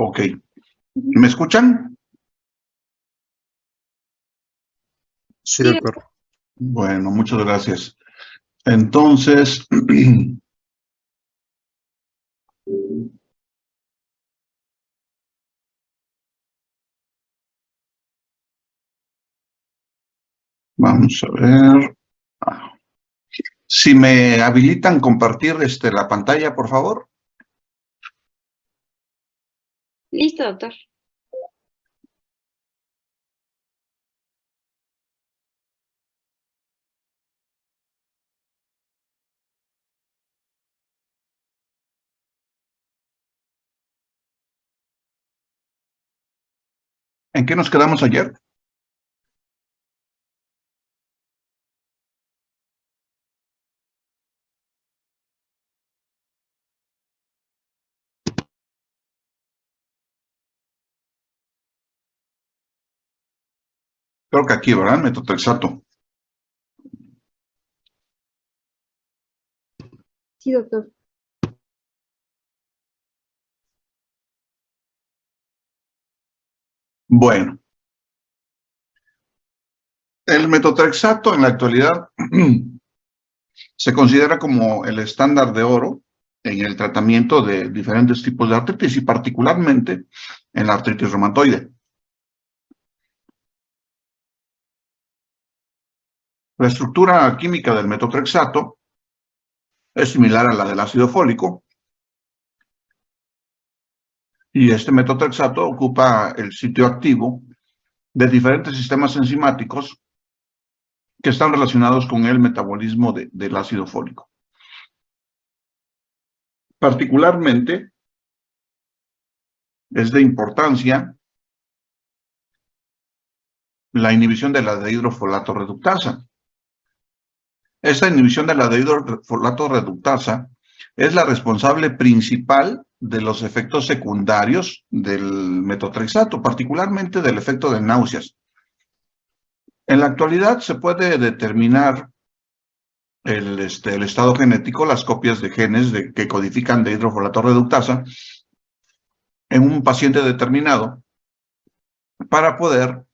Ok. ¿Me escuchan? Sí, doctor. Bueno, muchas gracias. Entonces, vamos a ver. Si me habilitan compartir la pantalla, por favor. Listo, doctor. ¿En qué nos quedamos ayer? Creo que aquí, ¿verdad? Metotrexato. Sí, doctor. Bueno, el metotrexato en la actualidad se considera como el estándar de oro en el tratamiento de diferentes tipos de artritis y particularmente en la artritis reumatoide. La estructura química del metotrexato es similar a la del ácido fólico y este metotrexato ocupa el sitio activo de diferentes sistemas enzimáticos que están relacionados con el metabolismo del ácido fólico. Particularmente es de importancia la inhibición de la dehidrofolato reductasa. Esta inhibición de la dehidrofolato reductasa es la responsable principal de los efectos secundarios del metotrexato, particularmente del efecto de náuseas. En la actualidad se puede determinar el estado genético, las copias de genes que codifican dehidrofolato reductasa en un paciente determinado para poder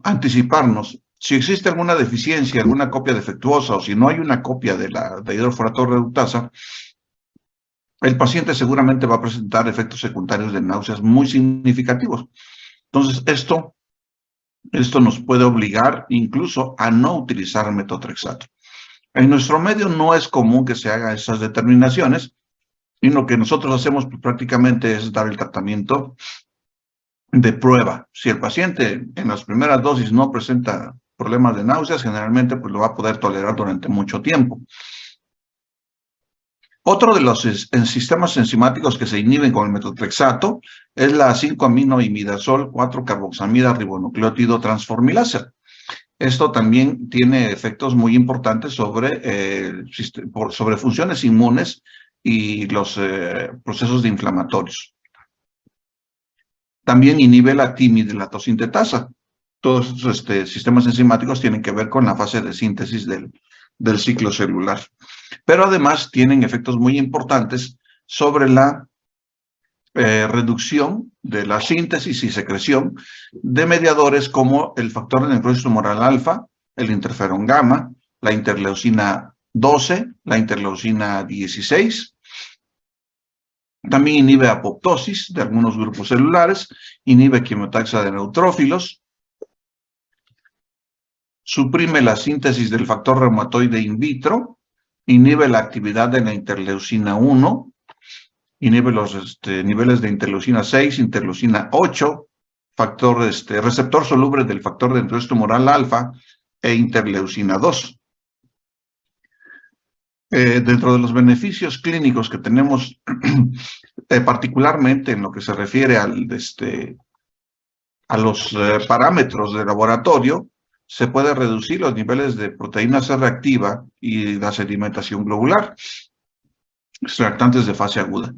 anticiparnos. Si existe alguna deficiencia, alguna copia defectuosa o si no hay una copia de la dehidrofolato reductasa, el paciente seguramente va a presentar efectos secundarios de náuseas muy significativos. Entonces, esto nos puede obligar incluso a no utilizar metotrexato. En nuestro medio no es común que se hagan esas determinaciones y lo que nosotros hacemos pues, prácticamente es dar el tratamiento de prueba. Si el paciente en las primeras dosis no presenta problemas de náuseas, generalmente pues, lo va a poder tolerar durante mucho tiempo. Otro de los sistemas enzimáticos que se inhiben con el metotrexato es la 5-aminoimidazol 4-carboxamida ribonucleótido transformilasa. Esto también tiene efectos muy importantes sobre funciones inmunes y los procesos de inflamatorios. También inhibe la timidilatosintetasa. Todos estos sistemas enzimáticos tienen que ver con la fase de síntesis del ciclo celular. Pero además tienen efectos muy importantes sobre la reducción de la síntesis y secreción de mediadores como el factor de necrosis tumoral alfa, el interferón gamma, la interleucina 12, la interleucina 16. También inhibe apoptosis de algunos grupos celulares, inhibe quimiotaxa de neutrófilos, suprime la síntesis del factor reumatoide in vitro, inhibe la actividad de la interleucina 1, inhibe los niveles de interleucina 6, interleucina 8, receptor soluble del factor de necrosis tumoral alfa e interleucina 2. Dentro de los beneficios clínicos que tenemos, particularmente en lo que se refiere a los parámetros de laboratorio, se puede reducir los niveles de proteína C reactiva y la sedimentación globular, extractantes de fase aguda.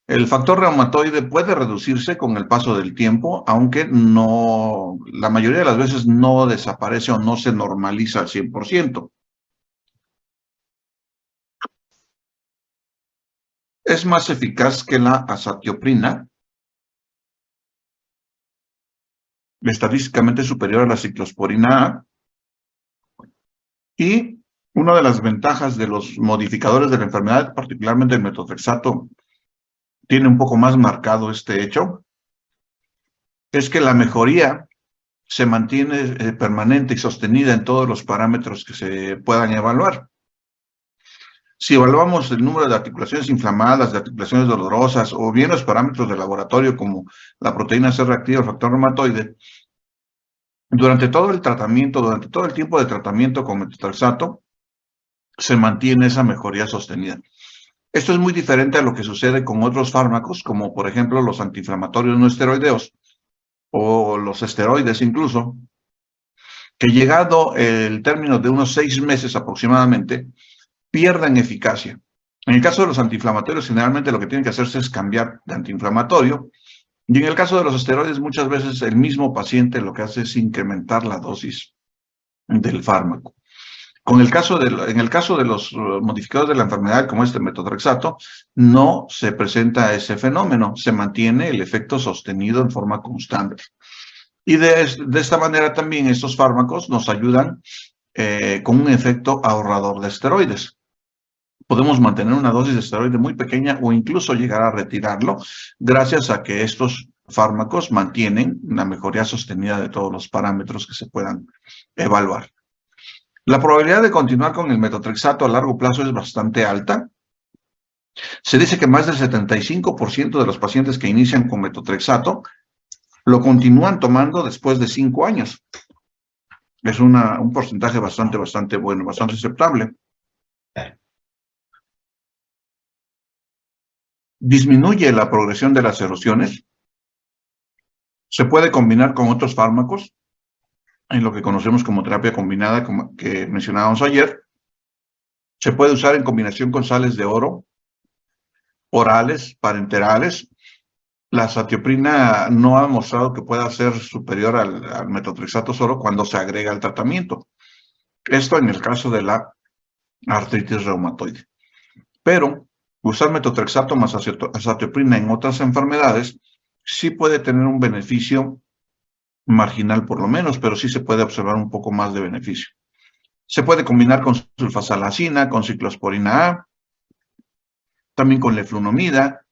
El factor reumatoide puede reducirse con el paso del tiempo, aunque no, la mayoría de las veces no desaparece o no se normaliza al 100%. Es más eficaz que la azatioprina estadísticamente superior a la ciclosporina A. Y una de las ventajas de los modificadores de la enfermedad, particularmente el metotrexato, tiene un poco más marcado este hecho, es que la mejoría se mantiene permanente y sostenida en todos los parámetros que se puedan evaluar. Si evaluamos el número de articulaciones inflamadas, de articulaciones dolorosas, o bien los parámetros de laboratorio como la proteína C reactiva, el factor reumatoide, durante todo el tratamiento, durante todo el tiempo de tratamiento con metotrexato, se mantiene esa mejoría sostenida. Esto es muy diferente a lo que sucede con otros fármacos, como por ejemplo los antiinflamatorios no esteroideos, o los esteroides incluso, que llegado el término de unos 6 meses aproximadamente, pierden eficacia. En el caso de los antiinflamatorios, generalmente lo que tienen que hacerse es cambiar de antiinflamatorio, y en el caso de los esteroides, muchas veces el mismo paciente lo que hace es incrementar la dosis del fármaco. En el caso de los modificadores de la enfermedad, como este metotrexato, no se presenta ese fenómeno, se mantiene el efecto sostenido en forma constante. Y de esta manera también estos fármacos nos ayudan con un efecto ahorrador de esteroides. Podemos mantener una dosis de esteroide muy pequeña o incluso llegar a retirarlo gracias a que estos fármacos mantienen una mejoría sostenida de todos los parámetros que se puedan evaluar. La probabilidad de continuar con el metotrexato a largo plazo es bastante alta. Se dice que más del 75% de los pacientes que inician con metotrexato lo continúan tomando después de 5 años. Es un porcentaje bastante bueno, bastante aceptable. Disminuye la progresión de las erosiones. Se puede combinar con otros fármacos en lo que conocemos como terapia combinada, como que mencionábamos ayer. Se puede usar en combinación con sales de oro, orales, parenterales. La azatioprina no ha mostrado que pueda ser superior al metotrexato solo cuando se agrega al tratamiento. Esto en el caso de la artritis reumatoide. Pero usar metotrexato más azatioprina en otras enfermedades sí puede tener un beneficio marginal por lo menos, pero sí se puede observar un poco más de beneficio. Se puede combinar con sulfasalacina, con ciclosporina A, también con leflunomida,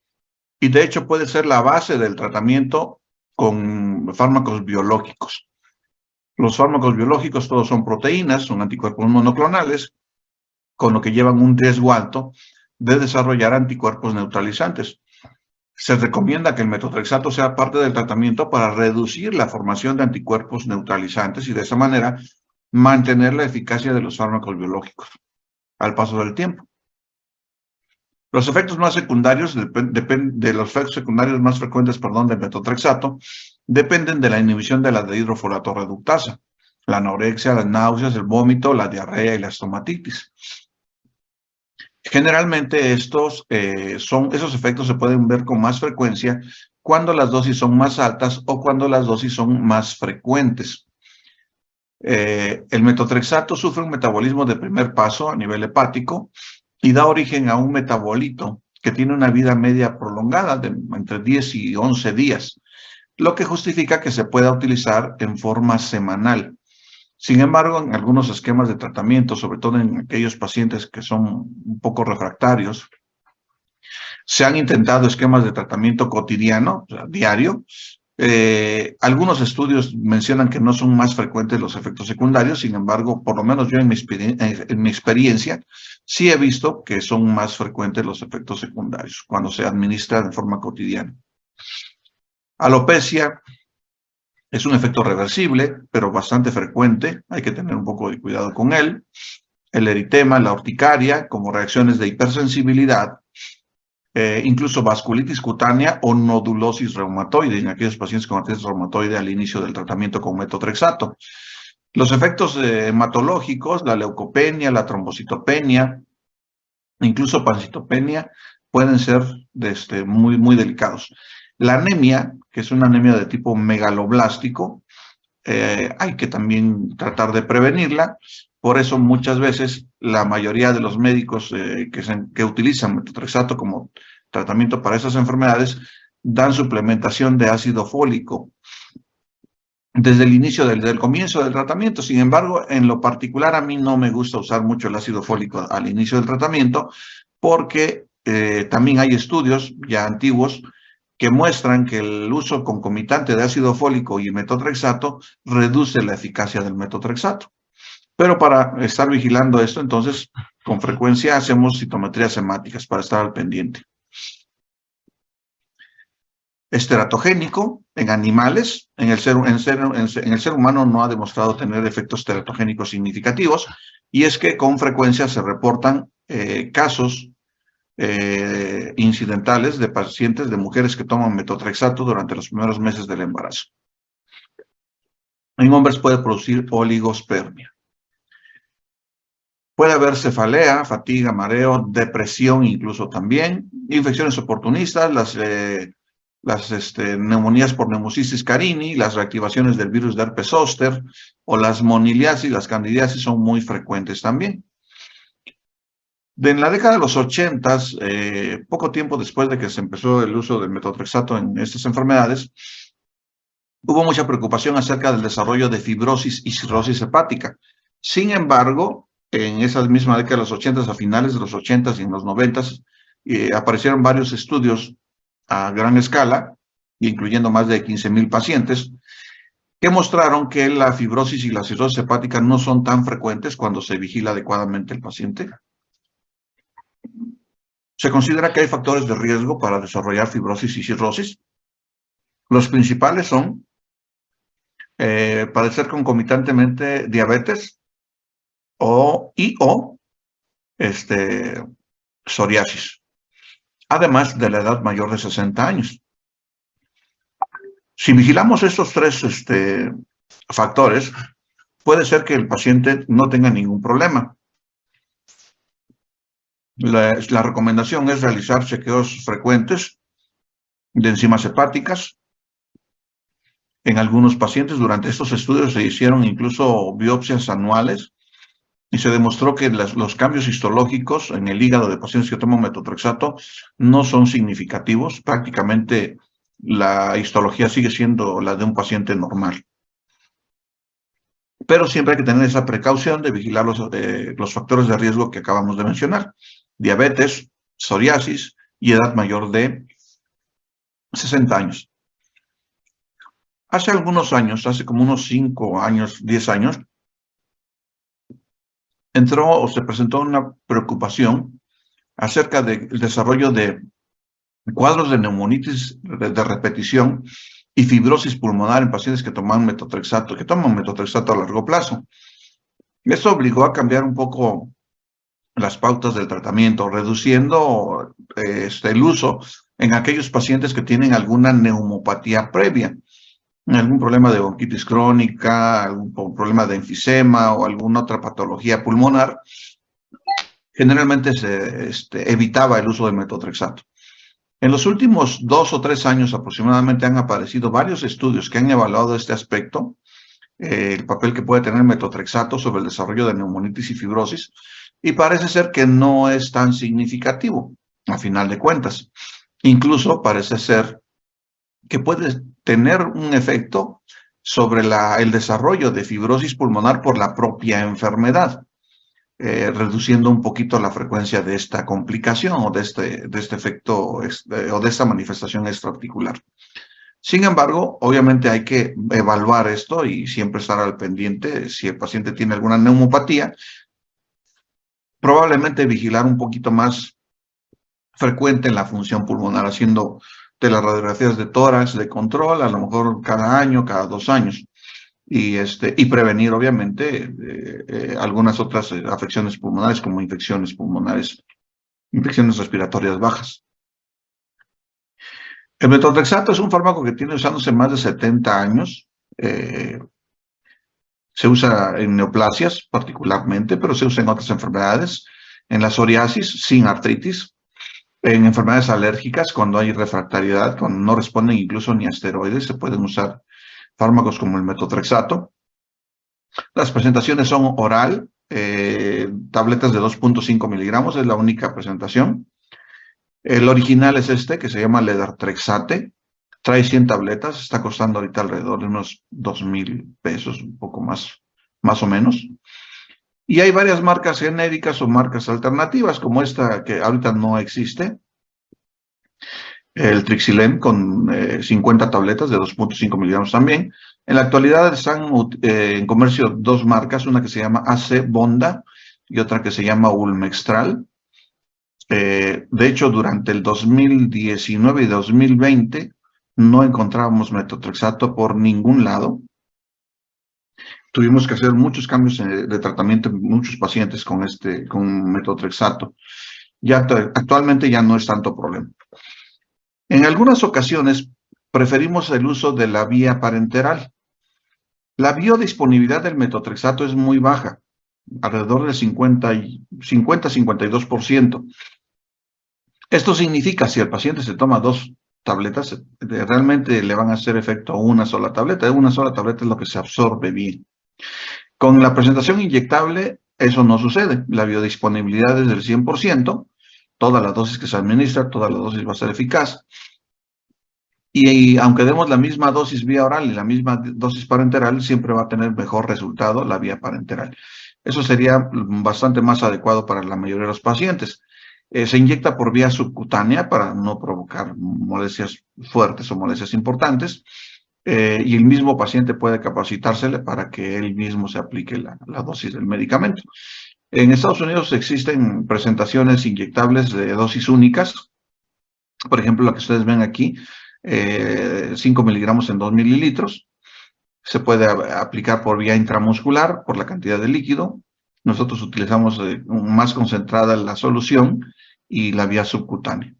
y de hecho puede ser la base del tratamiento con fármacos biológicos. Los fármacos biológicos todos son proteínas, son anticuerpos monoclonales, con lo que llevan un riesgo alto de desarrollar anticuerpos neutralizantes. Se recomienda que el metotrexato sea parte del tratamiento para reducir la formación de anticuerpos neutralizantes y de esa manera mantener la eficacia de los fármacos biológicos al paso del tiempo. Los efectos más secundarios, de los efectos secundarios más frecuentes, del metotrexato, dependen de la inhibición de la dehidrofolate reductasa, la anorexia, las náuseas, el vómito, la diarrea y la estomatitis. Generalmente esos efectos se pueden ver con más frecuencia cuando las dosis son más altas o cuando las dosis son más frecuentes. El metotrexato sufre un metabolismo de primer paso a nivel hepático y da origen a un metabolito que tiene una vida media prolongada de entre 10 y 11 días, lo que justifica que se pueda utilizar en forma semanal. Sin embargo, en algunos esquemas de tratamiento, sobre todo en aquellos pacientes que son un poco refractarios, se han intentado esquemas de tratamiento cotidiano, o sea, diario. Algunos estudios mencionan que no son más frecuentes los efectos secundarios, sin embargo, por lo menos yo en mi experiencia, sí he visto que son más frecuentes los efectos secundarios cuando se administra de forma cotidiana. Alopecia es un efecto reversible, pero bastante frecuente, hay que tener un poco de cuidado con él. El eritema, la urticaria, como reacciones de hipersensibilidad, incluso vasculitis cutánea o nodulosis reumatoide en aquellos pacientes con artritis reumatoide al inicio del tratamiento con metotrexato. Los efectos hematológicos, la leucopenia, la trombocitopenia, incluso pancitopenia, pueden ser muy delicados. La anemia, que es una anemia de tipo megaloblástico, hay que también tratar de prevenirla. Por eso muchas veces la mayoría de los médicos que utilizan metotrexato como tratamiento para esas enfermedades dan suplementación de ácido fólico desde el inicio del comienzo del tratamiento. Sin embargo, en lo particular, a mí no me gusta usar mucho el ácido fólico al inicio del tratamiento, porque también hay estudios ya antiguos que muestran que el uso concomitante de ácido fólico y metotrexato reduce la eficacia del metotrexato. Pero para estar vigilando esto, entonces, con frecuencia hacemos citometrías hemáticas para estar al pendiente. Es teratogénico en animales, en el ser humano no ha demostrado tener efectos teratogénicos significativos, y es que con frecuencia se reportan casos incidentales de pacientes, de mujeres que toman metotrexato durante los primeros meses del embarazo. En hombres puede producir oligospermia. Puede haber cefalea, fatiga, mareo, depresión incluso también, infecciones oportunistas, las neumonías por neumocisis carini, las reactivaciones del virus de herpes zóster o las moniliasis, las candidiasis son muy frecuentes también. En la década de los 80, poco tiempo después de que se empezó el uso del metotrexato en estas enfermedades, hubo mucha preocupación acerca del desarrollo de fibrosis y cirrosis hepática. Sin embargo, en esa misma década de los 80, a finales de los 80 y en los 90, aparecieron varios estudios a gran escala, incluyendo más de 15,000 pacientes, que mostraron que la fibrosis y la cirrosis hepática no son tan frecuentes cuando se vigila adecuadamente el paciente. Se considera que hay factores de riesgo para desarrollar fibrosis y cirrosis. Los principales son padecer concomitantemente diabetes o psoriasis, además de la edad mayor de 60 años. Si vigilamos estos tres factores, puede ser que el paciente no tenga ningún problema. La recomendación es realizar chequeos frecuentes de enzimas hepáticas. En algunos pacientes durante estos estudios se hicieron incluso biopsias anuales y se demostró que los cambios histológicos en el hígado de pacientes que toman metotrexato no son significativos. Prácticamente la histología sigue siendo la de un paciente normal. Pero siempre hay que tener esa precaución de vigilar los factores de riesgo que acabamos de mencionar: diabetes, psoriasis y edad mayor de 60 años. Hace algunos años, hace como unos 5 años, 10 años, entró o se presentó una preocupación acerca del desarrollo de cuadros de neumonitis de repetición y fibrosis pulmonar en pacientes que toman metotrexato a largo plazo. Esto obligó a cambiar un poco las pautas del tratamiento, reduciendo el uso en aquellos pacientes que tienen alguna neumopatía previa, algún problema de bronquitis crónica, algún problema de enfisema o alguna otra patología pulmonar. Generalmente se evitaba el uso de metotrexato. En los últimos 2 o 3 años aproximadamente han aparecido varios estudios que han evaluado este aspecto, el papel que puede tener metotrexato sobre el desarrollo de neumonitis y fibrosis, y parece ser que no es tan significativo, a final de cuentas. Incluso parece ser que puede tener un efecto sobre el desarrollo de fibrosis pulmonar por la propia enfermedad, reduciendo un poquito la frecuencia de esta complicación o de este efecto o de esta manifestación extraarticular. Sin embargo, obviamente hay que evaluar esto y siempre estar al pendiente. Si el paciente tiene alguna neumopatía, probablemente vigilar un poquito más frecuente en la función pulmonar, haciendo de las radiografías de tórax de control, a lo mejor cada año, cada 2 años. Y prevenir, obviamente, algunas otras afecciones pulmonares, como infecciones pulmonares, infecciones respiratorias bajas. El metotrexato es un fármaco que tiene usándose más de 70 años. Se usa en neoplasias particularmente, pero se usa en otras enfermedades, en la psoriasis sin artritis, en enfermedades alérgicas cuando hay refractariedad, cuando no responden incluso ni a esteroides, se pueden usar fármacos como el metotrexato. Las presentaciones son oral, tabletas de 2.5 miligramos, es la única presentación. El original es que se llama ledartrexate, Trae 100 tabletas, está costando ahorita alrededor de unos 2,000 pesos, un poco más o menos. Y hay varias marcas genéricas o marcas alternativas, como esta que ahorita no existe, el Trixilem con 50 tabletas de 2.5 miligramos también. En la actualidad están en comercio dos marcas, una que se llama AC Bonda y otra que se llama Ulmextral. De hecho, durante el 2019 y 2020 no encontrábamos metotrexato por ningún lado. Tuvimos que hacer muchos cambios de tratamiento en muchos pacientes con metotrexato. Actualmente ya no es tanto problema. En algunas ocasiones preferimos el uso de la vía parenteral. La biodisponibilidad del metotrexato es muy baja, alrededor del 50-52%. Esto significa, si el paciente se toma 2 tabletas, realmente le van a hacer efecto a una sola tableta. Una sola tableta es lo que se absorbe bien. Con la presentación inyectable, eso no sucede. La biodisponibilidad es del 100%. Toda la dosis que se administra, toda la dosis va a ser eficaz. Y aunque demos la misma dosis vía oral y la misma dosis parenteral, siempre va a tener mejor resultado la vía parenteral. Eso sería bastante más adecuado para la mayoría de los pacientes. Se inyecta por vía subcutánea para no provocar molestias fuertes o molestias importantes. Y el mismo paciente puede capacitársele para que él mismo se aplique la dosis del medicamento. En Estados Unidos existen presentaciones inyectables de dosis únicas. Por ejemplo, la que ustedes ven aquí, 5 miligramos en 2 mililitros. Se puede aplicar por vía intramuscular, por la cantidad de líquido. Nosotros utilizamos más concentrada la solución y la vía subcutánea.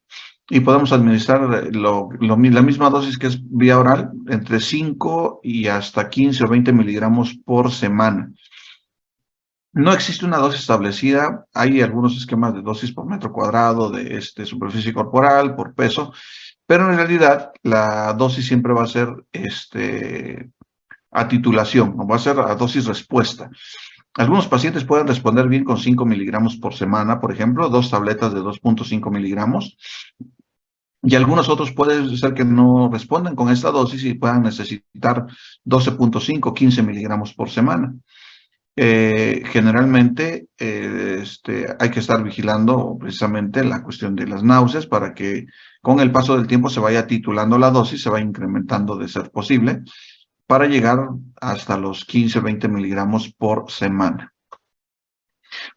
Y podemos administrar la misma dosis que es vía oral, entre 5 y hasta 15 o 20 miligramos por semana. No existe una dosis establecida. Hay algunos esquemas de dosis por metro cuadrado de superficie corporal, por peso, pero en realidad la dosis siempre va a ser a titulación, o va a ser a dosis respuesta. Algunos pacientes pueden responder bien con 5 miligramos por semana, por ejemplo, 2 tabletas de 2.5 miligramos. Y algunos otros puede ser que no respondan con esta dosis y puedan necesitar 12.5, 15 miligramos por semana. Generalmente hay que estar vigilando precisamente la cuestión de las náuseas para que con el paso del tiempo se vaya titulando la dosis, se vaya incrementando de ser posible para llegar hasta los 15, 20 miligramos por semana.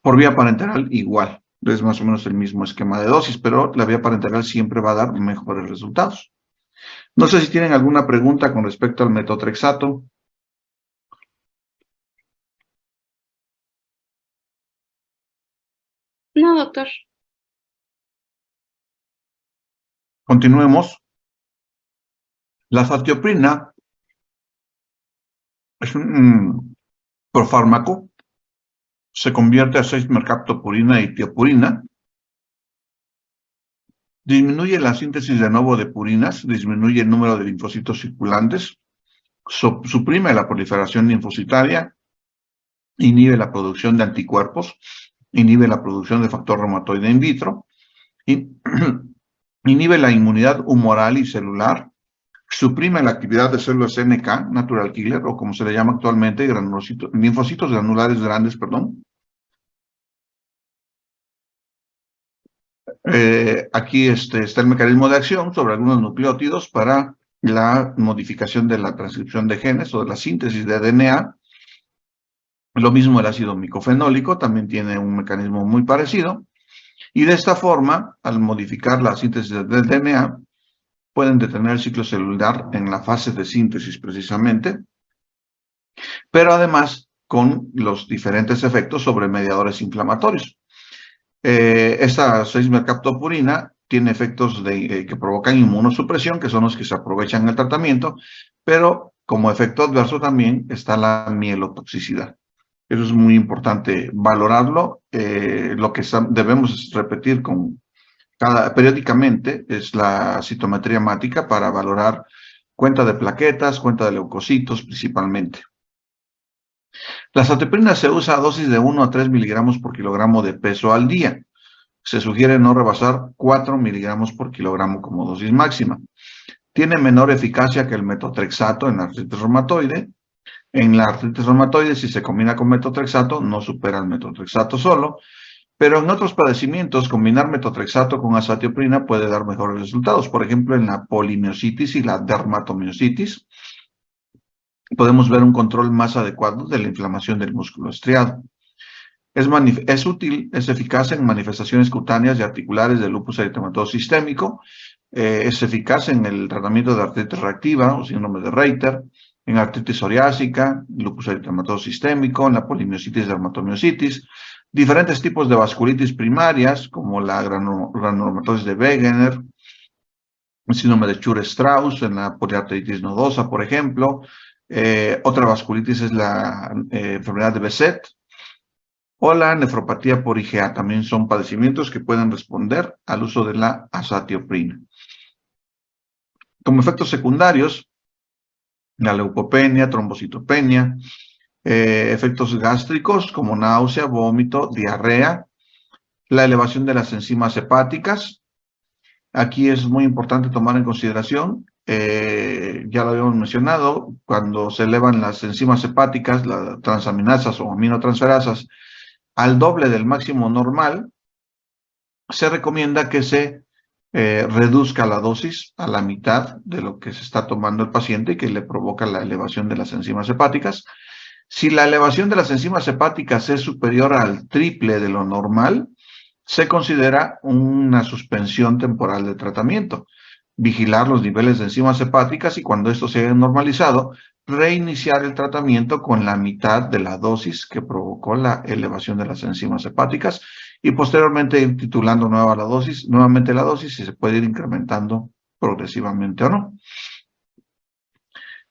Por vía parenteral igual. Es más o menos el mismo esquema de dosis, pero la vía parenteral siempre va a dar mejores resultados. No sé si tienen alguna pregunta con respecto al metotrexato. No, doctor. Continuemos. La zatioprina es un profármaco. Se convierte a 6-mercaptopurina y tiopurina. Disminuye la síntesis de nuevo de purinas, disminuye el número de linfocitos circulantes, suprime la proliferación linfocitaria, inhibe la producción de anticuerpos, inhibe la producción de factor reumatoide in vitro, inhibe la inmunidad humoral y celular, suprime la actividad de células NK, natural killer, o como se le llama actualmente, linfocitos granulares grandes, perdón. Aquí está el mecanismo de acción sobre algunos nucleótidos para la modificación de la transcripción de genes o de la síntesis de DNA. Lo mismo el ácido micofenólico, también tiene un mecanismo muy parecido. Y de esta forma, al modificar la síntesis del DNA, pueden detener el ciclo celular en la fase de síntesis precisamente, pero además con los diferentes efectos sobre mediadores inflamatorios. Esta 6-mercaptopurina tiene efectos que provocan inmunosupresión, que son los que se aprovechan en el tratamiento, pero como efecto adverso también está la mielotoxicidad. Eso es muy importante valorarlo. Lo que debemos repetir periódicamente es la citometría hemática para valorar cuenta de plaquetas, cuenta de leucocitos principalmente. La zatioprina se usa a dosis de 1 a 3 miligramos por kilogramo de peso al día. Se sugiere no rebasar 4 miligramos por kilogramo como dosis máxima. Tiene menor eficacia que el metotrexato en la artritis reumatoide. En la artritis reumatoide, si se combina con metotrexato, no supera el metotrexato solo. Pero en otros padecimientos, combinar metotrexato con azatioprina puede dar mejores resultados. Por ejemplo, en la polimiositis y la dermatomiositis, podemos ver un control más adecuado de la inflamación del músculo estriado. Es útil, es eficaz en manifestaciones cutáneas y articulares del lupus eritematoso sistémico. Es eficaz en el tratamiento de artritis reactiva o síndrome de Reiter, en artritis psoriásica, lupus eritematoso sistémico, en la polimiositis, dermatomiositis, diferentes tipos de vasculitis primarias, como la granulomatosis de Wegener, el síndrome de Chur-Strauss, en la poliarteritis nodosa, por ejemplo. Otra vasculitis es la enfermedad de Behçet, o la nefropatía por IgA. También son padecimientos que pueden responder al uso de la azatioprina. Como efectos secundarios, la leucopenia, trombocitopenia, efectos gástricos como náusea, vómito, diarrea, la elevación de las enzimas hepáticas. Aquí es muy importante tomar en consideración, ya lo habíamos mencionado, cuando se elevan las enzimas hepáticas, las transaminasas o aminotransferasas, al doble del máximo normal, se recomienda que se reduzca la dosis a la mitad de lo que se está tomando el paciente y que le provoca la elevación de las enzimas hepáticas. Si la elevación de las enzimas hepáticas es superior al triple de lo normal, se considera una suspensión temporal de tratamiento. Vigilar los niveles de enzimas hepáticas y cuando esto se haya normalizado, reiniciar el tratamiento con la mitad de la dosis que provocó la elevación de las enzimas hepáticas y posteriormente ir titulando nuevamente la dosis y se puede ir incrementando progresivamente o no.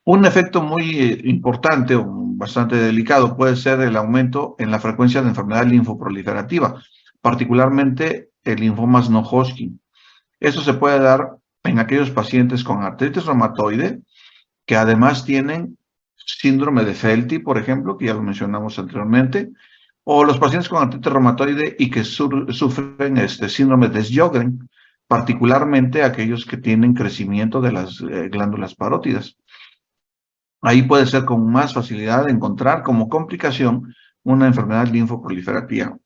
Un efecto muy importante o bastante delicado puede ser el aumento en la frecuencia de enfermedad linfoproliferativa, particularmente el linfomas no Hodgkin. Esto se puede dar en aquellos pacientes con artritis reumatoide que además tienen síndrome de Felty, por ejemplo, que ya lo mencionamos anteriormente, o los pacientes con artritis reumatoide y que sufren síndrome de Sjögren, particularmente aquellos que tienen crecimiento de las glándulas parótidas. Ahí puede ser con más facilidad encontrar como complicación una enfermedad linfoproliferativa,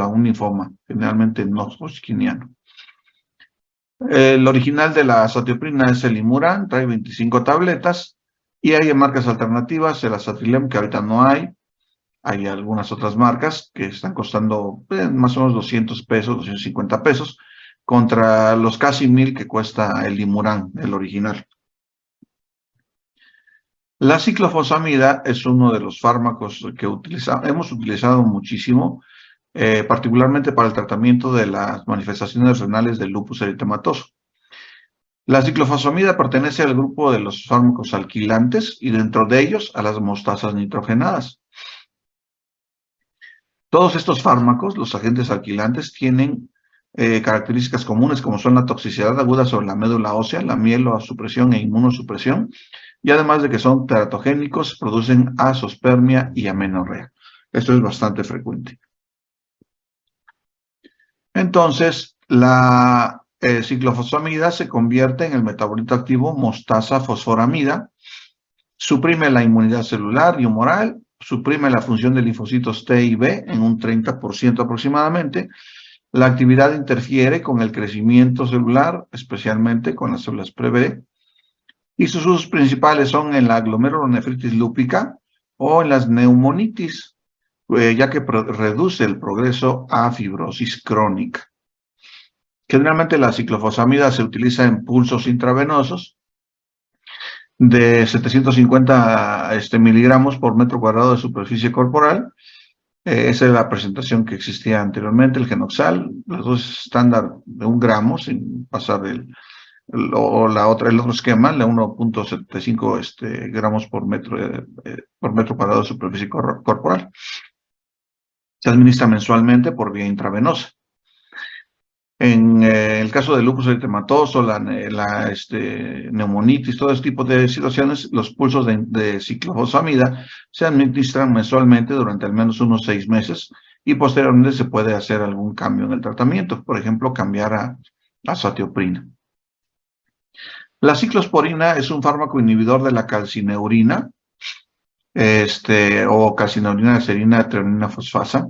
un linfoma, generalmente no hodgkiniano. El original de la azatioprina es el Imuran, trae 25 tabletas, y hay marcas alternativas, el Azatrilem, que ahorita no hay. Hay algunas otras marcas que están costando más o menos 200 pesos, 250 pesos, contra los casi 1000 que cuesta el Imuran, el original. La ciclofosfamida es uno de los fármacos que hemos utilizado muchísimo, particularmente para el tratamiento de las manifestaciones renales del lupus eritematoso. La ciclofosfamida pertenece al grupo de los fármacos alquilantes y dentro de ellos a las mostasas nitrogenadas. Todos estos fármacos, los agentes alquilantes, tienen características comunes como son la toxicidad aguda sobre la médula ósea, la mielosupresión e inmunosupresión, y además de que son teratogénicos, producen azoospermia y amenorrea. Esto es bastante frecuente. Entonces, la ciclofosfamida se convierte en el metabolito activo mostasa fosforamida, suprime la inmunidad celular y humoral, suprime la función de linfocitos T y B en un 30% aproximadamente. La actividad interfiere con el crecimiento celular, especialmente con las células pre-B, y sus usos principales son en la glomerulonefritis lúpica o en las neumonitis, ya que reduce el progreso a fibrosis crónica. Generalmente la ciclofosfamida se utiliza en pulsos intravenosos de 750 miligramos por metro cuadrado de superficie corporal. Esa es la presentación que existía anteriormente, el Genoxal, las dosis estándar de 1 gramo, sin pasar el otro esquema, la 1.75 gramos por metro cuadrado de superficie corporal. Se administra mensualmente por vía intravenosa. En el caso del lupus eritematoso, la neumonitis, todo este tipo de situaciones, los pulsos de ciclofosfamida se administran mensualmente durante al menos unos 6 meses y posteriormente se puede hacer algún cambio en el tratamiento, por ejemplo, cambiar a azatioprina. La ciclosporina es un fármaco inhibidor de la calcineurina, o calcineurina serina treonina fosfasa.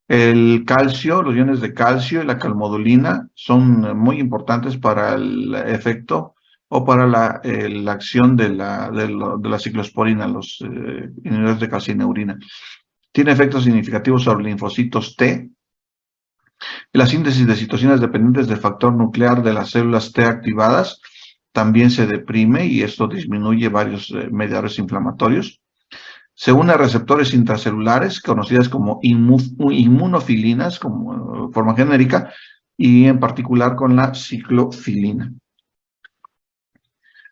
El calcio, los iones de calcio y la calmodulina son muy importantes para el efecto o para la acción de la ciclosporina, los inhibidores de calcineurina. Tiene efectos significativos sobre linfocitos T. La síntesis de citocinas dependientes del factor nuclear de las células T activadas también se deprime y esto disminuye varios mediadores inflamatorios. Se une a receptores intracelulares, conocidas como inmunofilinas, como forma genérica, y en particular con la ciclofilina.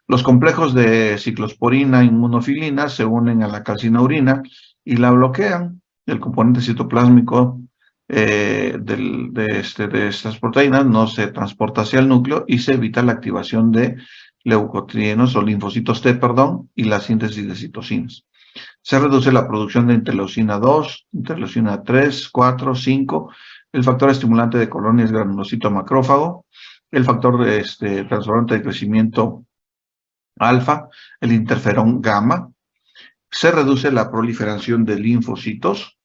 Los complejos de ciclosporina e inmunofilina se unen a la calcineurina y la bloquean. El componente citoplásmico de estas proteínas no se transporta hacia el núcleo y se evita la activación de leucotrienos o linfocitos T, y la síntesis de citocinas. Se reduce la producción de interleucina 2, interleucina 3, 4, 5, el factor estimulante de colonias granulocito macrófago, el factor transformante de crecimiento alfa, el interferón gamma. Se reduce la proliferación de linfocitos.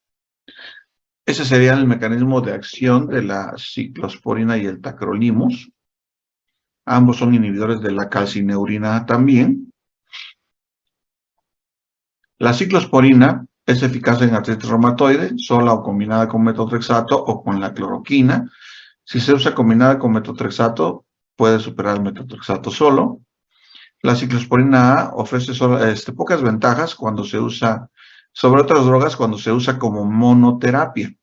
Ese sería el mecanismo de acción de la ciclosporina y el tacrolimus. Ambos son inhibidores de la calcineurina también. La ciclosporina es eficaz en artritis reumatoide, sola o combinada con metotrexato o con la cloroquina. Si se usa combinada con metotrexato, puede superar el metotrexato solo. La ciclosporina A ofrece pocas ventajas cuando se usa, sobre otras drogas, cuando se usa como monoterapia.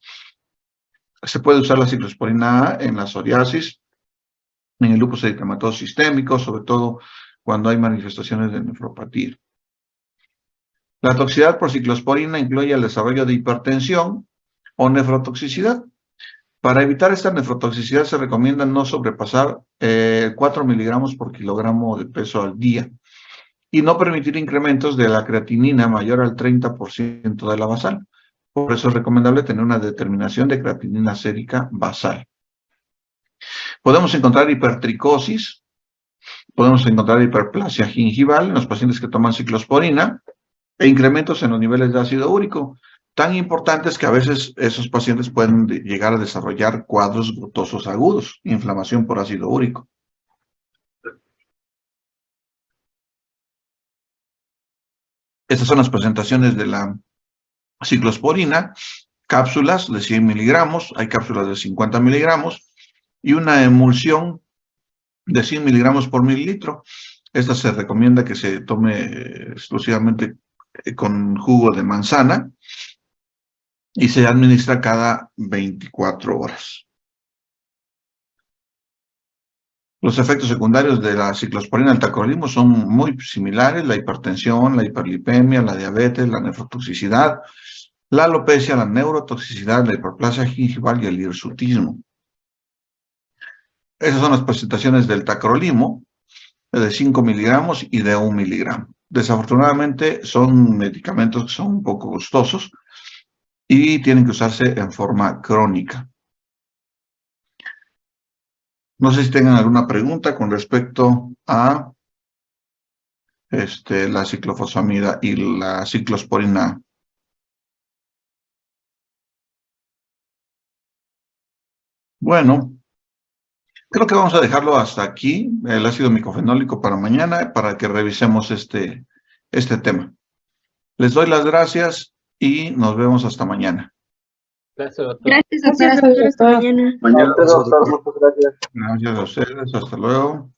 Se puede usar la ciclosporina A en la psoriasis, en el lupus eritematoso sistémico, sobre todo cuando hay manifestaciones de nefropatía. La toxicidad por ciclosporina incluye el desarrollo de hipertensión o nefrotoxicidad. Para evitar esta nefrotoxicidad se recomienda no sobrepasar 4 miligramos por kilogramo de peso al día y no permitir incrementos de la creatinina mayor al 30% de la basal. Por eso es recomendable tener una determinación de creatinina sérica basal. Podemos encontrar hipertricosis, podemos encontrar hiperplasia gingival en los pacientes que toman ciclosporina e incrementos en los niveles de ácido úrico, tan importantes que a veces esos pacientes pueden llegar a desarrollar cuadros gotosos agudos, inflamación por ácido úrico. Estas son las presentaciones de la ciclosporina, cápsulas de 100 miligramos, hay cápsulas de 50 miligramos y una emulsión de 100 miligramos por mililitro. Esta se recomienda que se tome exclusivamente con jugo de manzana y se administra cada 24 horas. Los efectos secundarios de la ciclosporina al tacrolimus son muy similares: la hipertensión, la hiperlipemia, la diabetes, la nefrotoxicidad, la alopecia, la neurotoxicidad, la hiperplasia gingival y el hirsutismo. Esas son las presentaciones del tacrolimus, de 5 miligramos y de 1 miligramo. Desafortunadamente son medicamentos que son un poco costosos y tienen que usarse en forma crónica. No sé si tengan alguna pregunta con respecto a la ciclofosfamida y la ciclosporina. Bueno, creo que vamos a dejarlo hasta aquí, el ácido micofenólico para mañana, para que revisemos este tema. Les doy las gracias y nos vemos hasta mañana. Gracias, doctor. Gracias, doctor. Hasta mañana. Mañana, doctor, muchas gracias. Gracias a ustedes, hasta luego.